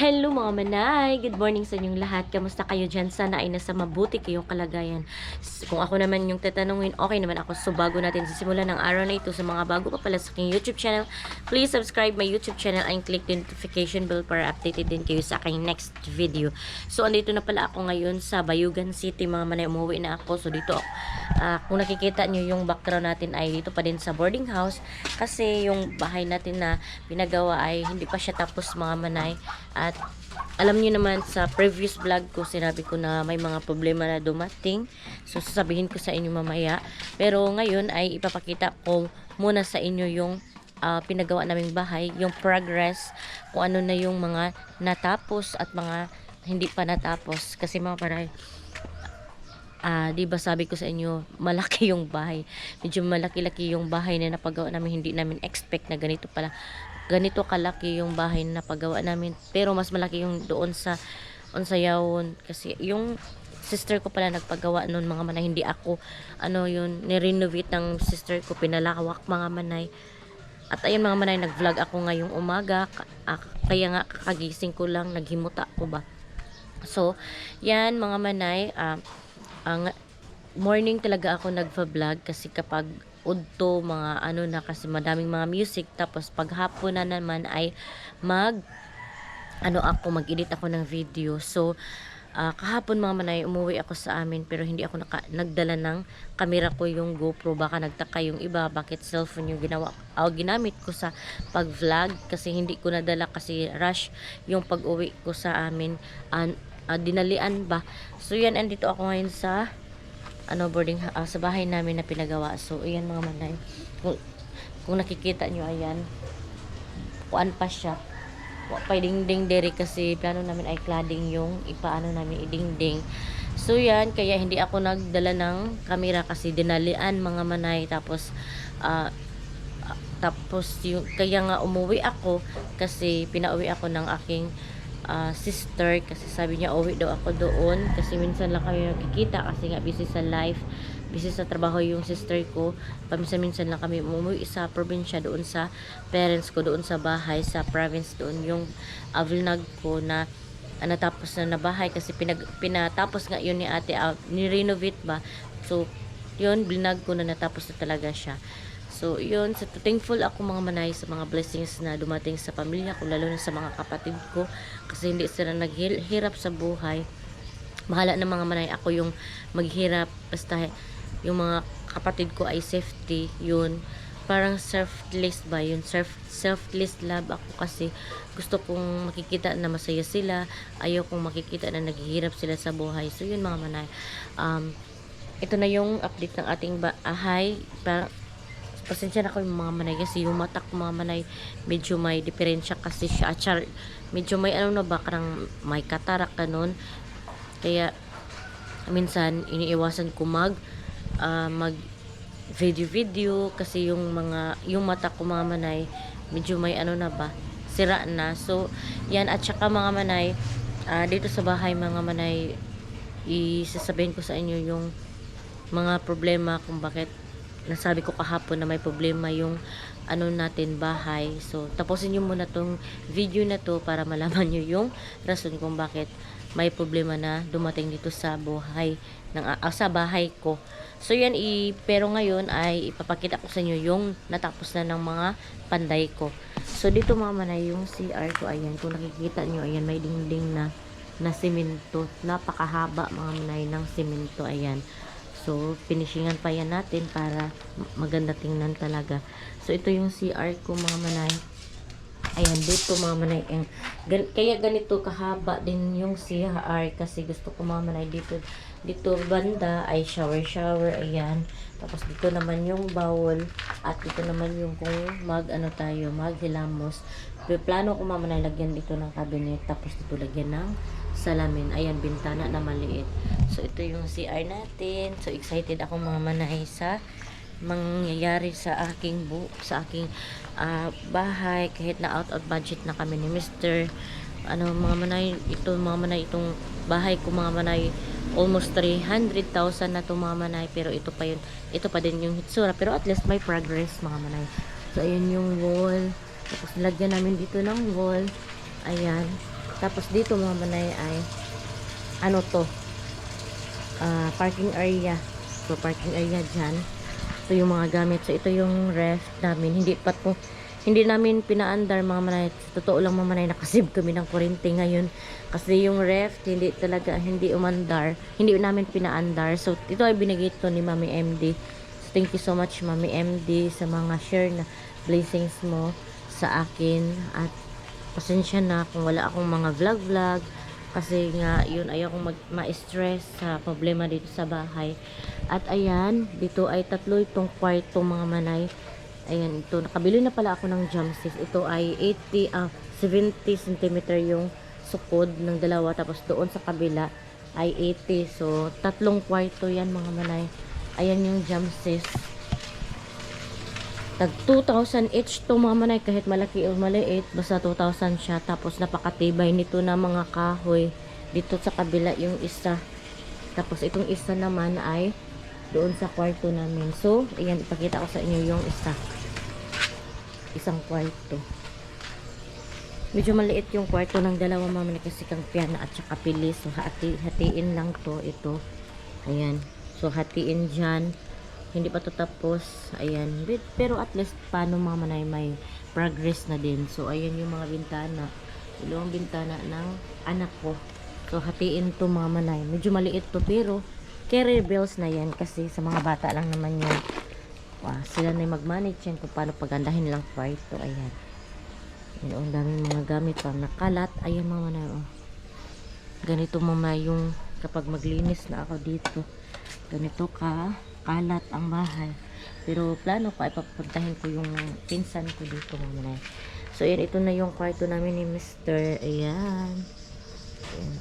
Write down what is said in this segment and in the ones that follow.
Hello mga manay! Good morning sa inyong lahat. Kamusta kayo dyan? Sana ay nasa mabuti kayong kalagayan. Kung ako naman yung tatanungin, okay naman ako. So bago natin sisimulan ng araw na ito, sa mga bago pa pala sa aking YouTube channel, please subscribe my YouTube channel and click the notification bell para updated din kayo sa aking next video. So andito na pala ako ngayon sa Bayugan City mga manay. Umuwi na ako. So dito, kung nakikita nyo yung background natin ay dito pa din sa boarding house. Kasi yung bahay natin na pinagawa ay hindi pa siya tapos mga manay. At alam niyo naman sa previous vlog ko, sinabi ko na may mga problema na dumating. So sasabihin ko sa inyo mamaya. Pero ngayon ay ipapakita ko muna sa inyo yung pinagawa naming bahay, yung progress, kung ano na yung mga natapos at mga hindi pa natapos. Kasi mga paray, di ba sabi ko sa inyo, malaki yung bahay. Medyo malaki-laki yung bahay na napagawa namin. Hindi namin expect na ganito kalaki yung bahay na napagawa namin. Pero mas malaki yung doon sa Unsayawon. Kasi yung sister ko pala nagpagawa noon mga manay. Hindi ako, yun, nirenovate ng sister ko. Pinalawak mga manay. At ayun mga manay, nag-vlog ako ngayong umaga. Kaya nga kakagising ko lang, naghimuta ko ba. So, yan mga manay, ang morning talaga ako nagva-vlog kasi kapag udto mga na kasi madaming mga music, tapos paghapon na naman ay mag-edit ako ng video. So kahapon mga manay umuwi ako sa amin pero hindi ako nagdala ng camera ko, yung GoPro. Baka nagtaka yung iba bakit cellphone yung ginamit ko sa pag-vlog kasi hindi ko nadala kasi rush yung pag-uwi ko sa amin. Dinalian ba. So yan, andito ako ngayon sa sa bahay namin na pinagawa. So ayan mga manay, kung nakikita nyo, ayan, kuan pa siya, pa dingding dere kasi plano namin ay cladding yung ipaano namin idingding. So yan, kaya hindi ako nagdala ng camera kasi dinalian mga manay. Tapos yung kaya nga umuwi ako kasi pinauwi ako ng aking sister kasi sabi niya uwi daw ako doon kasi minsan lang kami nakikita kasi nga busy sa life, busy sa trabaho yung sister ko. Paminsan-minsan lang kami umuwi sa probinsya doon sa parents ko, doon sa bahay sa province. Doon yung vlog ko na natapos na bahay kasi pinatapos nga yun ni ate, ni-renovate ba. So yun, vlog ko na natapos na talaga siya. So, yun. So, thankful ako mga manay sa mga blessings na dumating sa pamilya ko, lalo na sa mga kapatid ko. Kasi hindi sila naghirap sa buhay. Mahala na mga manay, ako yung maghirap. Basta yung mga kapatid ko ay safety. Yun. Parang selfless ba yun? Selfless love ako kasi gusto kong makikita na masaya sila. Ayaw kong makikita na naghihirap sila sa buhay. So, yun mga manay. Ito na yung update ng ating bahay. Pasensya na ko yung mga manay kasi yung mata ko mga manay medyo may diferensya kasi siya. Medyo may parang may katarak ganun. Kaya minsan iniiwasan ko mag video kasi yung mata ko mga manay medyo may sira na. So yan, at saka mga manay, dito sa bahay mga manay, isasabihin ko sa inyo yung mga problema kung bakit nasabi ko kahapon na may problema yung natin bahay. So tapusin nyo muna tong video na to para malaman nyo yung rason kung bakit may problema na dumating dito sa buhay sa bahay ko. So yan, pero ngayon ay ipapakita ko sa inyo yung natapos na ng mga panday ko. So dito mga manay, yung CR ko, ayan, kung nakikita nyo, ayan, may dingding na simento. Napakahaba mga manay ng simento, ayan. So, finishingan pa yan natin para maganda tingnan talaga. So, ito yung CR ko mga manay. Ayan, dito mga manay. Kaya ganito kahaba din yung CR kasi gusto ko mga manay dito banda ay shower. Ayan. Tapos dito naman yung bowl. At dito naman yung kung maghilamos. Plano ko mga manay lagyan dito ng cabinet. Tapos dito lagyan ng salamin. Ayan, bintana na maliit. So, ito yung CR natin. So, excited ako mga manay sa mangyayari sa aking bahay. Kahit na out of budget na kami ni Mr. Mga manay, itong bahay ko mga manay, almost 300,000 na to mga manay. Pero ito pa din yung hitsura. Pero at least may progress mga manay. So, ayun yung wall. Tapos, nilagyan namin dito ng wall. Ayan. Tapos dito mga manay ay ano to, parking area. So parking area dyan. Ito yung mga gamit. So ito yung ref namin. Hindi namin pinaandar mga manay. Sa totoo lang mga manay, nakasave kami ng kuryente ngayon. Kasi yung ref, hindi umandar. Hindi namin pinaandar. So ito ay binigay ito ni Mami MD. So thank you so much Mami MD sa mga share na blessings mo sa akin. At pasensya na kung wala akong mga vlog kasi nga yun, ayaw kong ma-stress sa problema dito sa bahay. At ayan, dito ay tatlo itong kwarto mga manay. Ayan, ito nakabili na pala ako ng jumpsuits. Ito ay 70 cm yung sukod ng dalawa, tapos doon sa kabila ay 80. So tatlong kwarto yan mga manay. Ayan yung jumpsuits. Tag 2,000 each to mga manay, kahit malaki o maliit, basta 2,000 siya. Tapos napakatibay nito na mga kahoy. Dito sa kabila yung isa. Tapos itong isa naman ay doon sa kwarto namin. So, ayan, ipakita ko sa inyo yung isa. Isang kwarto. Medyo maliit yung kwarto ng dalawa mga manay kasi kang piyana at saka pilis. So, hatiin lang to, ito. Ayan. So, hatiin dyan. Hindi pa to tapos. Ayan. Pero at least paano mga manay may progress na din. So ayan yung mga bintana. Dalawang bintana ng anak ko. So hatiin to mga manay. Medyo maliit to pero carry bills na yan kasi sa mga bata lang naman yan. Wow, sila na mag-manage yan kung paano pagandahin lang kwarto. Ayan. Ayan, ang daming mga gamit pang nakalat. Ayan mga manay. Oh. Ganito mga yung kapag maglinis na ako dito. Ganito kalat ang bahay. Pero plano ko ay papuntahin ko yung pinsan ko dito mamaya. So yan, ito na yung kwarto namin ni Mr. Ayan. Ayan,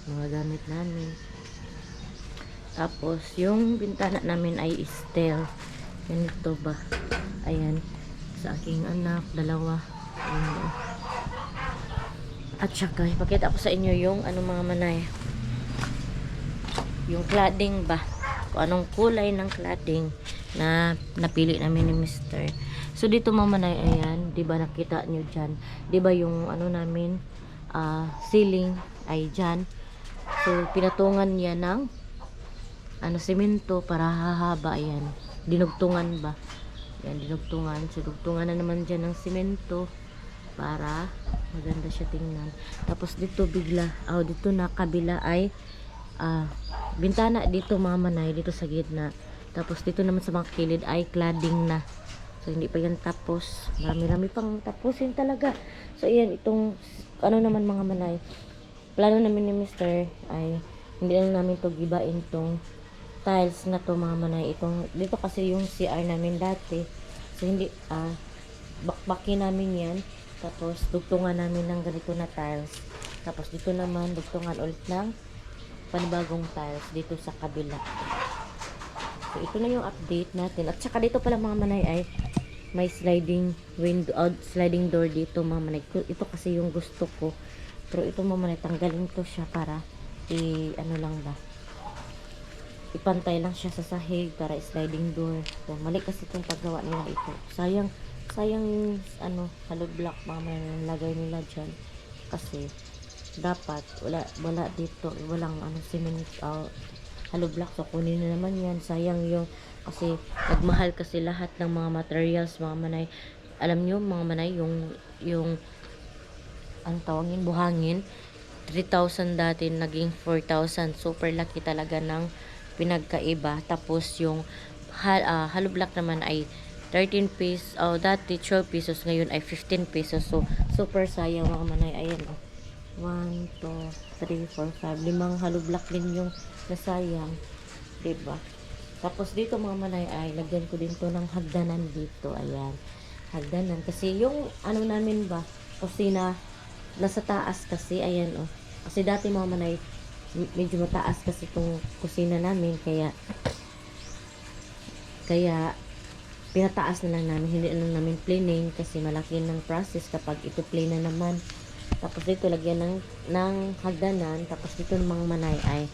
mga gamit namin. Tapos yung bintana namin ay steel. Ganito ba? Ayan. Sa aking anak, dalawa. Ayan. At saka, ipakita ko sa inyo yung ano mga manay. Yung cladding ba? Kung anong kulay ng cladding na napili namin ni Mr. So dito mamanay, ayan, 'di ba nakita niyo diyan? 'Di ba yung ano namin ceiling ay diyan. So pinatungan niya ng semento para hahaba, ayan. Dinugtungan ba? Yan, dinugtungan. So dugtungan na naman diyan ng semento para maganda siya tingnan. Tapos dito dito na kabila ay bintana dito mga manay, dito sa gitna. Tapos dito naman sa mga kilid ay cladding na. So hindi pa yan tapos. Marami-rami pang tapusin talaga. So ayan, itong ano naman mga manay. Plano namin ni Mr. ay hindi lang namin to gibain tong tiles na to mga manay. Dito kasi yung CR namin dati. So hindi bakbakin namin yan. Tapos dugtungan namin ng ganito na tiles. Tapos dito naman dugtungan ulit ng panibagong tiles dito sa kabila. So ito na yung update natin. At saka dito pala mga manay ay may sliding window, sliding door dito mga manay. Ito kasi yung gusto ko. Pero ito mga manay, tanggalin to siya para ipantay lang siya sa sahig para sliding door. So mali kasi itong paggawa nila ito. Sayang yung hollow block mga manay lagay nila dyan. Kasi dapat wala dito, walang cement hollow block. So kunin na naman yan, sayang yung kasi nagmahal kasi lahat ng mga materials mga manay. Alam nyo mga manay, yung tawagin, buhangin 3,000 dati naging 4,000. Super laki talaga ng pinagkaiba. Tapos yung hollow block naman ay 13 pesos, dati 12 pesos, ngayon ay 15 pesos. So super sayang mga manay. Ayan 1, 2, 3, 4, 5. 5 hollow block din yung nasayang. Diba? Tapos dito mga manay ay lagyan ko din to ng hagdanan dito. Ayan. Hagdanan. Kasi yung namin ba, kusina, nasa taas kasi. Ayan Kasi dati mga manay, medyo mataas kasi itong kusina namin. Kaya pinataas na lang namin. Hindi na namin planing kasi malaki ng process kapag ito plain na naman. Tapos dito lagyan ng hagdanan. Tapos dito ng mga manay ay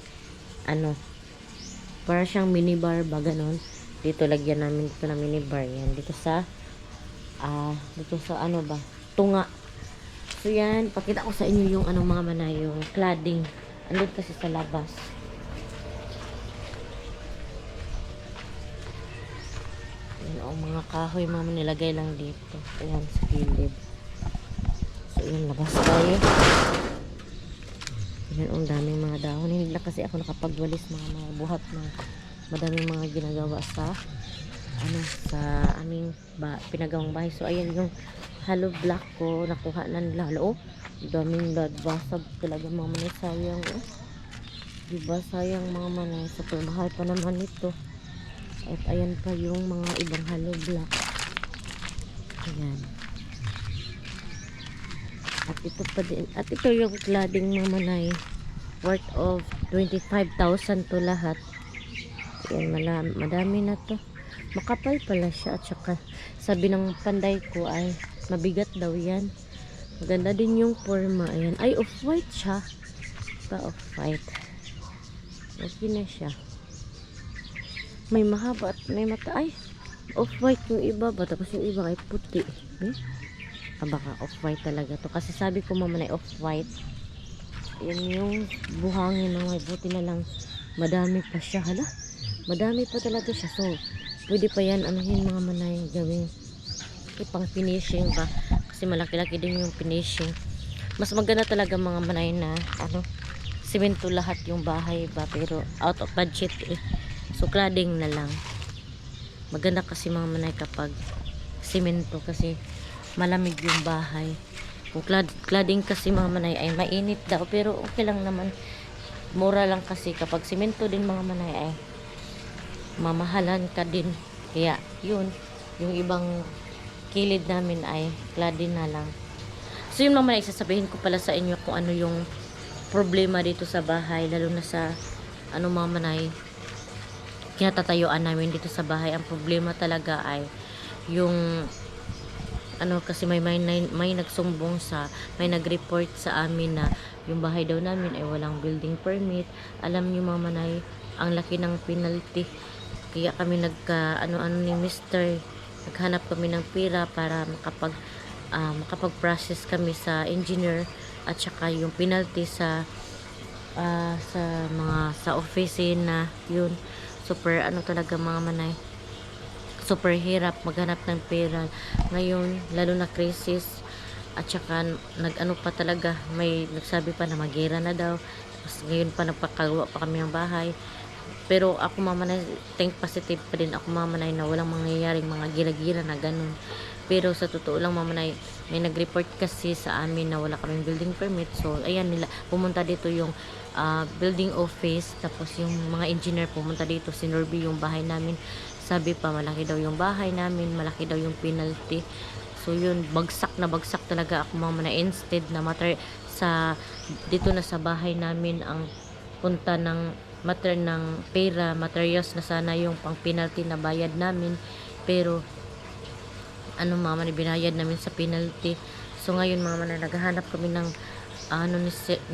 para siyang minibar ba ganon. Dito lagyan namin dito na minibar yan. Dito sa tunga. So yan, pakita ko sa inyo yung anong mga manay, yung cladding. Andun kasi sa labas. Yan o, mga kahoy mga nilagay lang dito. Ayan, sa gilid. So yun, labas tayo. Yan, ang daming mga dahon. Hindi na kasi ako nakapagwalis mga buhat na madaming mga ginagawa sa sa aming pinagawang bahay. So ayan yung hollow block ko, nakuha na nila. Oh, daming basag talaga mga manay, sayang. Oh, diba sayang mga manay, super mahal pa naman ito. At ayan pa yung mga ibang hollow block. Ayan. At ito pa din, at ito yung cladding mga manay, worth of 25,000 to lahat. Ayan, madami na to. Makapal pala siya, at saka sabi ng panday ko ay mabigat daw yan. Maganda din yung forma. Ayan, ay off-white siya pa, off-white. Okay na siya. May mahaba at may mata. Ay, off-white yung iba ba, tapos yung iba ay puti. Baka off-white talaga to, kasi sabi ko mamanay off-white. Yan yung buhangin ng may buti na lang madami pa siya. Hala, madami pa talaga siya. So pwede pa yan anuhin mga manay, gawing ipang finishing ba, kasi malaki-laki din yung finishing. Mas maganda talaga mga manay na simento lahat yung bahay ba, pero out of budget so cladding na lang. Maganda kasi mga manay kapag simento, kasi malamig yung bahay. Kung cladding kasi mga manay ay mainit daw, pero okay lang naman, mura lang kasi. Kapag simento din mga manay ay mamahalan ka din. Kaya yun, yung ibang kilid namin ay cladding na lang. So yun mga manay, sasabihin ko pala sa inyo kung ano yung problema dito sa bahay, lalo na sa mga manay kinatatayuan namin dito sa bahay. Ang problema talaga ay yung kasi may nagsumbong may nag-report sa amin na yung bahay daw namin ay walang building permit. Alam niyo mga manay, ang laki ng penalty. Kaya kami ni Mr. naghanap kami ng pera para makapag-process kami sa engineer, at saka yung penalty sa office na yun. Super talaga mga manay, super hirap maghanap ng pera ngayon, lalo na crisis. At saka pa talaga, may nagsabi pa na magira na daw, tapos ngayon pa nagpakagawa pa kami ng bahay. Pero ako mamanay, think positive pa din ako mamanay na walang mangyayaring mga gira-gira na ganun. Pero sa totoo lang mamanay, may nag-report kasi sa amin na wala kaming building permit. So ayan, pumunta dito yung building office, tapos yung mga engineer pumunta dito, sinurvey yung bahay namin. Sabi pa malaki daw yung bahay namin, malaki daw yung penalty. So yun, bagsak na bagsak talaga ako mamanay. Instead na dito na sa bahay namin ang punta ng pera, materials na sana yung pang penalty na bayad namin, pero mamanay, binayad namin sa penalty. So ngayon mga manay, naghahanap kami ng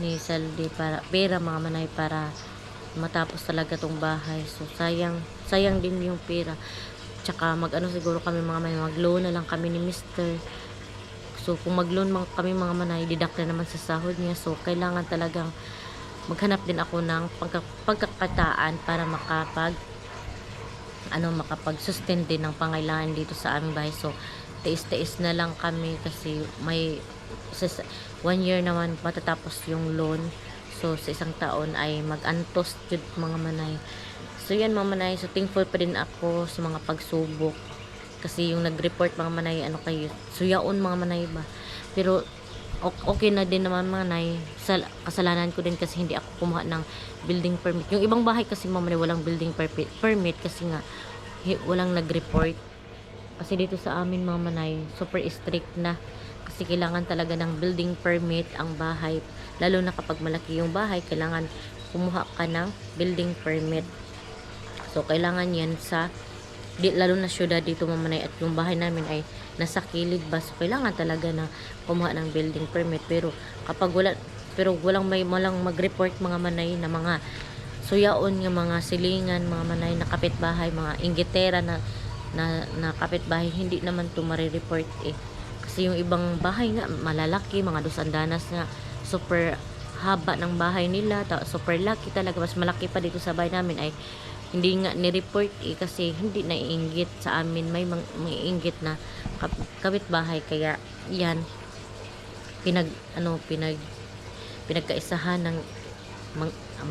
ni Saldi para pera mga manay, para matapos talaga tong bahay. So sayang din yung pera. Tsaka siguro kami mga manay, mag-loan na lang kami ni Mr. So kung mag-loan kami mga manay, deduct na naman sa sahod niya. So kailangan talagang maghanap din ako ng pagkakataan para makapag-sustain din ng pangailangan dito sa aming bahay. So tiis-tiis na lang kami, kasi may 1 year naman matatapos yung loan. So sa isang taon ay mag-antos jud mga manay. So yan mga manay, so thankful pa din ako sa mga pagsubok, kasi yung nag-report mga manay, kayo suyaon mga manay ba, pero okay na din naman mga manay. Kasalanan ko din kasi hindi ako kumuha ng building permit. Yung ibang bahay kasi mga manay walang building permit kasi nga walang nag-report. Kasi dito sa amin mga manay, super strict na, kasi kailangan talaga ng building permit ang bahay. Lalo na kapag malaki yung bahay, kailangan kumuha ka ng building permit. So kailangan yan lalo na syudad dito mga manay, at yung bahay namin ay nasa kilid ba, so kailangan talaga na kumuha ng building permit. Pero kapag walang mag-report mga manay na mga suyaon, yung mga silingan mga manay na kapitbahay, mga inggitera na kapitbahay, hindi naman to mare-report Kasi yung ibang bahay nga malalaki, mga dos andanas nga super haba ng bahay nila, super laki talaga, mas malaki pa dito sa bahay namin ay hindi nga ni-report kasi hindi naiinggit sa amin, may inggit na kapitbahay, kaya yan pinagkaisahan ng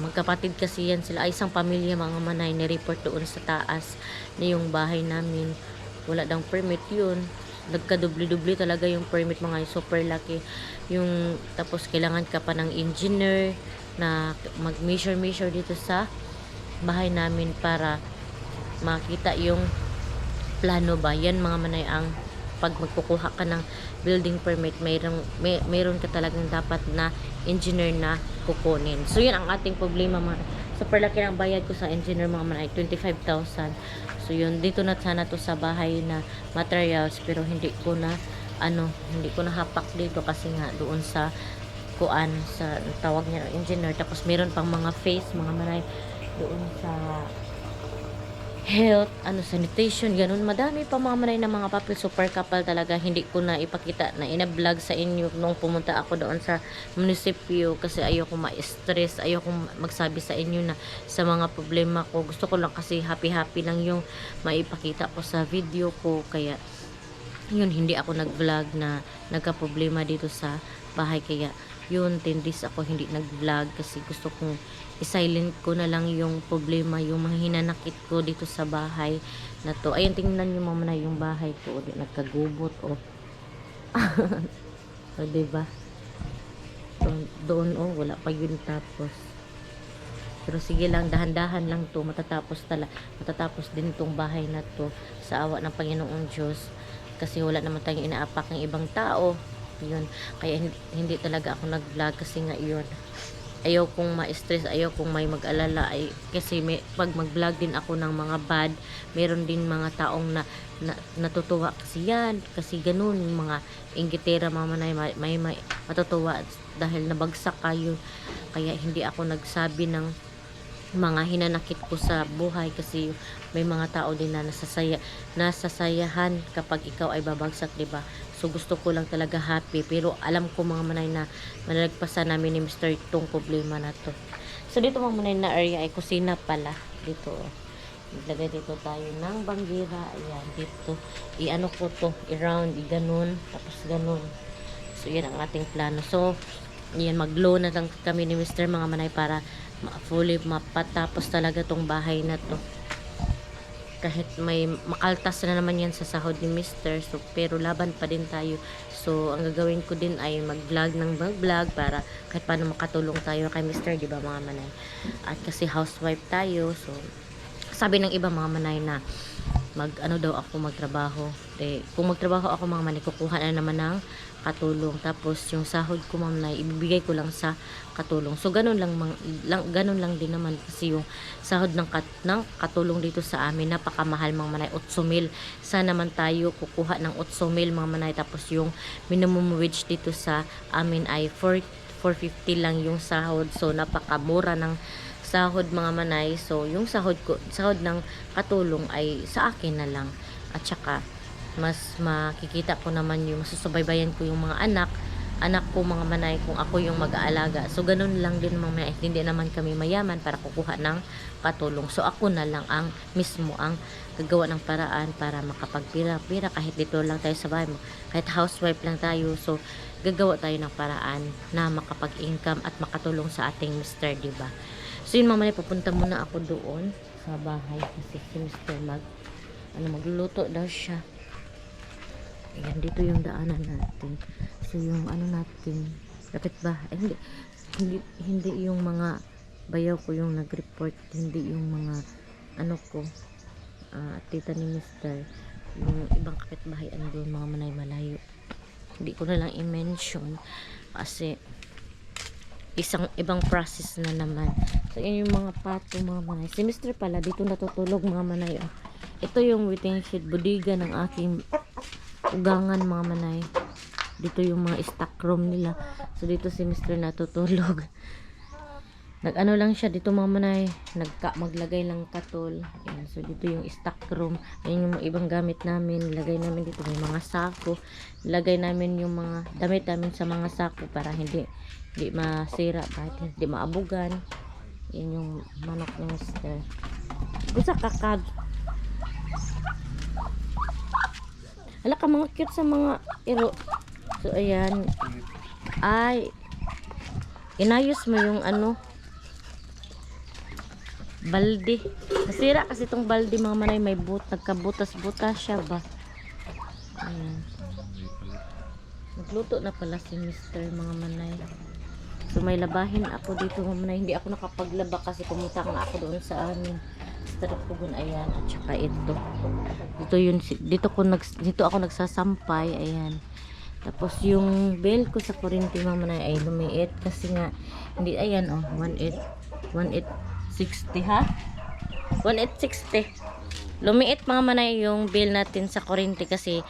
magkapatid kasi yan sila, ay isang pamilya mga manay, ni-report doon sa taas na yung bahay namin wala dang permit. Yun, nagka-dubli-dubli talaga yung permit, mga super laki yung, tapos kailangan ka pa ng engineer na mag-measure dito sa bahay namin para makita yung plano ba. Yan mga manay, ang pag magkukuha ka ng building permit, mayroon ka talagang dapat na engineer na kukunin. So yun ang ating problema mga, super laki ng bayad ko sa engineer mga manay, 25,000. So yun, dito na sana to sa bahay na materials, pero hindi ko na hapak dito kasi nga doon sa kuan sa tawag niya engineer, tapos meron pang mga face mga manay doon sa health, sanitation, ganun, madami pa mga manay na mga papel, super kapal talaga. Hindi ko na ipakita na ina-vlog sa inyo nung pumunta ako doon sa munisipyo kasi ayoko ma-stress, ayoko magsabi sa inyo na sa mga problema ko. Gusto ko lang kasi happy lang yung maipakita ko sa video ko, kaya yun, hindi ako nag-vlog na nagka-problema dito sa bahay, kaya yun, 10 days ako hindi nag-vlog kasi gusto kong i-silent ko na lang yung problema, yung mga hinanakit ko dito sa bahay na to. Ayun, tingnan nyo muna yung bahay ko, nagkagubot o diba, doon wala pa yun, tapos pero sige lang, dahan-dahan lang to, matatapos din tong bahay na to sa awa ng Panginoong Diyos, kasi wala naman tayong inaapak ng ibang tao. Yun, kaya hindi talaga ako nag-vlog kasi nga yun, ayaw kong ma-stress, ayaw kong may mag-alala, kasi pag mag-vlog din ako ng mga bad, meron din mga taong natutuwa kasi yan, kasi ganun, mga inggitera mga manay, may matutuwa dahil nabagsak kayo. Kaya hindi ako nagsabi ng mga hinanakit ko sa buhay, kasi may mga tao din na nasasayahan kapag ikaw ay babagsak, diba? So gusto ko lang talaga happy, pero alam ko mga manay na manalagpasan namin ni Mr. itong problema na to. So dito mga manay na area ay kusina pala dito. Iglagay dito tayo ng bangira, ayan, dito i-ano ko to, i-round, i-ganon, tapos ganon. So yan ang ating plano. So yan, mag-loan na lang kami ni Mr. mga manay para fully mapatapos talaga tong bahay na to. Kahit may makaltas na naman yan sa sahod ni Mr. So, pero laban pa din tayo. So, ang gagawin ko din ay mag-vlog para kahit paano makatulong tayo kay Mr. Diba mga manay? At kasi housewife tayo. So, sabi ng iba mga manay na daw ako magtrabaho. Kung magtrabaho ako mga manay, kukuha na naman ng katulong. Tapos yung sahod ko mga manay, ibibigay ko lang sa katulong. So ganun lang din naman, kasi yung sahod ng katulong dito sa amin napakamahal mga manay, 8,000. Sana naman tayo kukuha ng 8,000 mga manay, tapos yung minimum wage dito sa amin ay 450 lang yung sahod. So napakamura ng sahod mga manay. So yung sahod ng katulong ay sa akin na lang, at saka mas makikita ko naman yung masusubaybayan ko yung mga anak ko mga manay, kung ako yung mag-aalaga. So ganun lang din mga manay, hindi naman kami mayaman para kukuha ng katulong. So ako na lang ang mismo ang gagawa ng paraan para makapagpira-pira, kahit dito lang tayo sa bahay, kahit housewife lang tayo. So gagawa tayo ng paraan na makapag-income at makatulong sa ating Mr. diba? So yun mga manay, pupunta muna ako doon sa bahay kasi si Mr. magluluto daw siya. Ayan, dito yung daanan natin. So yung natin, dapat ba? Hindi yung mga bayaw ko yung nag-report, hindi yung mga tita ni Mr. Yung ibang kapitbahay doon mga manay, malayo. Hindi ko na lang i-mention kasi isang ibang process na naman. So yun yung mga pato mga manay. Si Mr. pala dito natutulog mga manay. Ito yung waiting shed, bodega ng aking ugangan mga manay. Dito yung mga stock room nila. So dito si Mr. natutulog. Nag-ano lang siya dito mga manay, maglagay lang katol. Ayan, so dito yung stock room. Ayan yung mga ibang gamit namin. Lagay namin dito may mga sako. Lagay namin yung mga damit namin sa mga sako para hindi masira, kahit hindi maabugan. Ayan yung manok ng mister. Gusto kakag. Ala ka mga cute sa mga iro. So ayan. Ay, inayos mo yung ano, balde. Nasira kasi itong balde mga manay, may nagkabutas-butas siya ba. Ayan. Nagluto na pala si Mr. mga manay. So may labahin ako dito mga manay. Hindi ako nakapaglaba kasi pumunta nga ako doon sa amin. Tarapugon, ayan. At saka ito. Dito ako nagsasampay. Ayan. Tapos yung bell ko sa kuryente mga manay ay lumiit kasi nga hindi, ayan oh, 1860 ha, 1860 lumiit mga manay yung bill natin sa kuryente kasi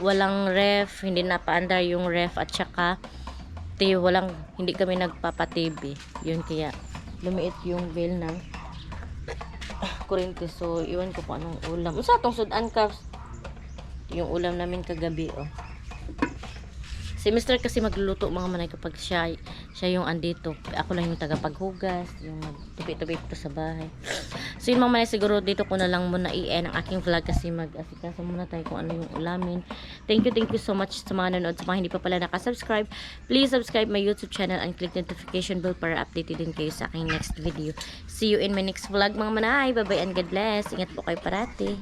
walang ref, hindi na paandar yung ref at saka hindi kami nagpapa-TV yun, kaya lumiit yung bill ng kuryente. So iwan ko kung anong ulam. Usa tong sudan ka, yung ulam namin kagabi oh. Si Mr. kasi magluluto mga manay kapag siya yung andito. Ako lang yung tagapaghugas, yung magtupi-tupi ito sa bahay. So yun mga manay, siguro dito ko na lang muna i-end ang aking vlog kasi mag-asikaso muna tayo kung ano yung ulamin. Thank you so much sa mga nanonood. Sa mga hindi pa pala nakasubscribe, please subscribe my YouTube channel and click notification bell para updated din kayo sa aking next video. See you in my next vlog mga manay. Bye bye and God bless. Ingat po kayo parati.